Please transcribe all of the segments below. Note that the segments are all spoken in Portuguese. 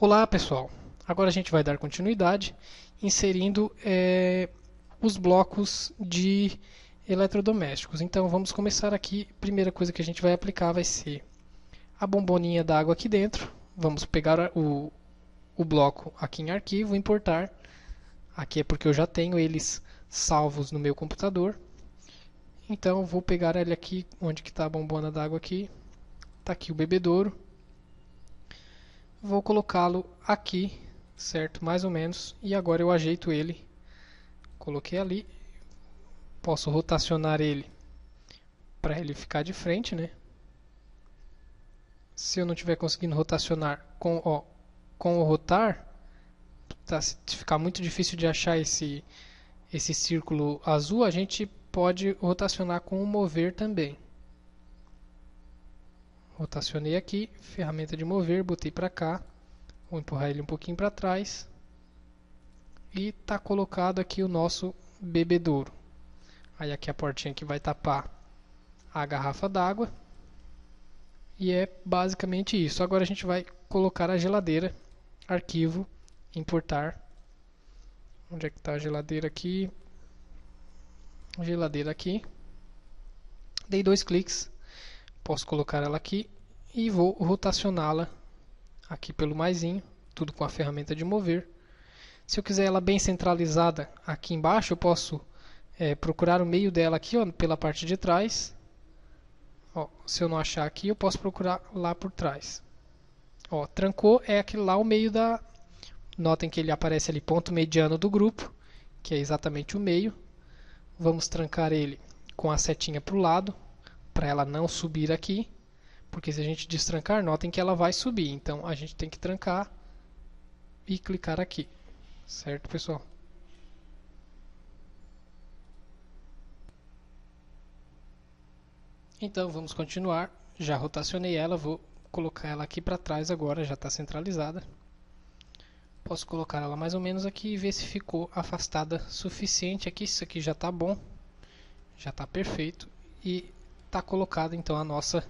Olá pessoal, agora a gente vai dar continuidade inserindo os blocos de eletrodomésticos. Então vamos começar aqui. Primeira coisa que a gente vai aplicar vai ser a bomboninha d'água aqui dentro. Vamos pegar o bloco aqui em arquivo, importar. Aqui é porque eu já tenho eles salvos no meu computador. Então vou pegar ele aqui, onde que está a bombona d'água aqui. Está aqui o bebedouro. Vou colocá-lo aqui, certo? Mais ou menos. E agora eu ajeito ele. Coloquei ali. Posso rotacionar ele para ele ficar de frente, né? Se eu não estiver conseguindo rotacionar com o rotar, tá, se ficar muito difícil de achar esse círculo azul, a gente pode rotacionar com o mover também. Rotacionei aqui, ferramenta de mover, botei para cá. Vou empurrar ele um pouquinho para trás. E está colocado aqui o nosso bebedouro. Aí aqui a portinha que vai tapar a garrafa d'água. E é basicamente isso. Agora a gente vai colocar a geladeira. Arquivo, importar. Onde é que está a geladeira aqui? Geladeira aqui. Dei 2 cliques. Posso colocar ela aqui. E vou rotacioná-la aqui pelo maisinho. Tudo com a ferramenta de mover. Se eu quiser ela bem centralizada aqui embaixo, eu posso procurar o meio dela aqui, ó, pela parte de trás. Ó, se eu não achar aqui, eu posso procurar lá por trás. Ó, trancou é aquele lá o meio da... Notem que ele aparece ali ponto mediano do grupo, que é exatamente o meio. Vamos trancar ele com a setinha para o lado, para ela não subir aqui. Porque se a gente destrancar, notem que ela vai subir. Então a gente tem que trancar e clicar aqui. Certo, pessoal? Então vamos continuar. Já rotacionei ela, vou colocar ela aqui para trás agora, já está centralizada. Posso colocar ela mais ou menos aqui e ver se ficou afastada suficiente aqui. Isso aqui já está bom, já está perfeito e está colocada então a nossa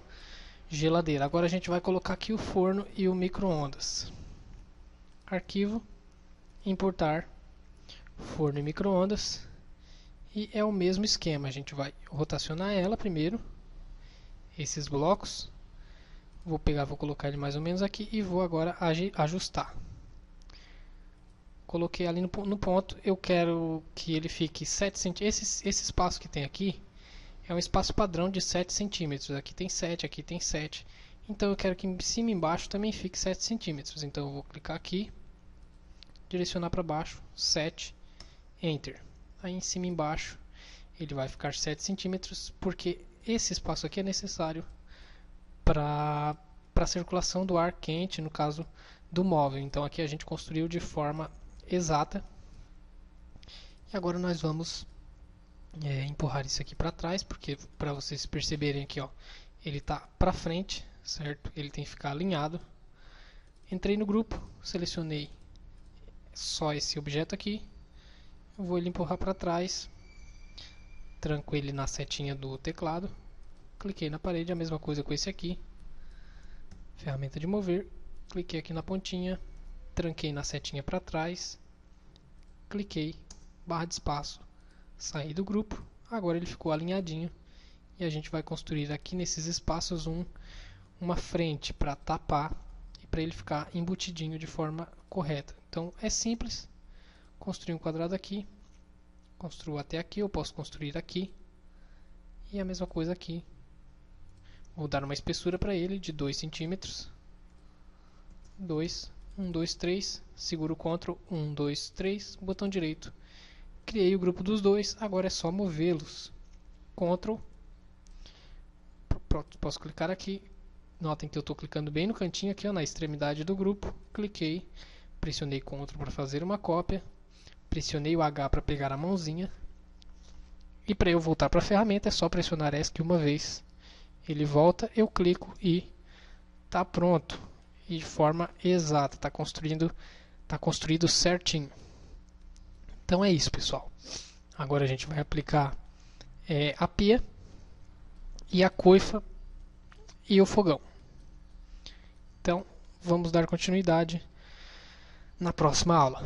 geladeira. Agora a gente vai colocar aqui o forno e o micro-ondas. Arquivo, importar forno e micro-ondas. E é o mesmo esquema, a gente vai rotacionar ela primeiro, esses blocos. Vou colocar ele mais ou menos aqui e vou agora ajustar. Coloquei ali no ponto, eu quero que ele fique 7 centímetros. Esse espaço que tem aqui é um espaço padrão de 7 centímetros. Aqui tem 7, aqui tem 7. Então eu quero que em cima e embaixo também fique 7 centímetros. Então eu vou clicar aqui, direcionar para baixo, 7, Enter. Aí em cima e embaixo ele vai ficar 7 centímetros, porque esse espaço aqui é necessário para a circulação do ar quente, no caso do móvel. Então aqui a gente construiu de forma exata. E agora nós vamos empurrar isso aqui para trás, porque para vocês perceberem aqui, ó, ele está para frente, certo? Ele tem que ficar alinhado. Entrei no grupo, selecionei só esse objeto aqui, eu vou ele empurrar para trás, tranco ele na setinha do teclado, cliquei na parede, a mesma coisa com esse aqui, ferramenta de mover, cliquei aqui na pontinha, tranquei na setinha para trás, cliquei, barra de espaço, saí do grupo, agora ele ficou alinhadinho e a gente vai construir aqui nesses espaços uma frente para tapar e para ele ficar embutidinho de forma correta. Então é simples, construir um quadrado aqui, construo até aqui, eu posso construir aqui e a mesma coisa aqui. Vou dar uma espessura para ele de 2 centímetros, 2, 1, 2, 3, seguro o Ctrl, 1, 2, 3, botão direito. Criei o grupo dos dois, agora é só movê-los. Ctrl, pronto, posso clicar aqui. Notem que eu estou clicando bem no cantinho aqui, ó, na extremidade do grupo. Cliquei, pressionei Ctrl para fazer uma cópia, pressionei o H para pegar a mãozinha. E para eu voltar para a ferramenta é só pressionar ESC uma vez. Ele volta, eu clico e está pronto. E de forma exata, está construído certinho. Então é isso, pessoal. Agora a gente vai aplicar a pia e a coifa e o fogão. Então vamos dar continuidade. na próxima aula.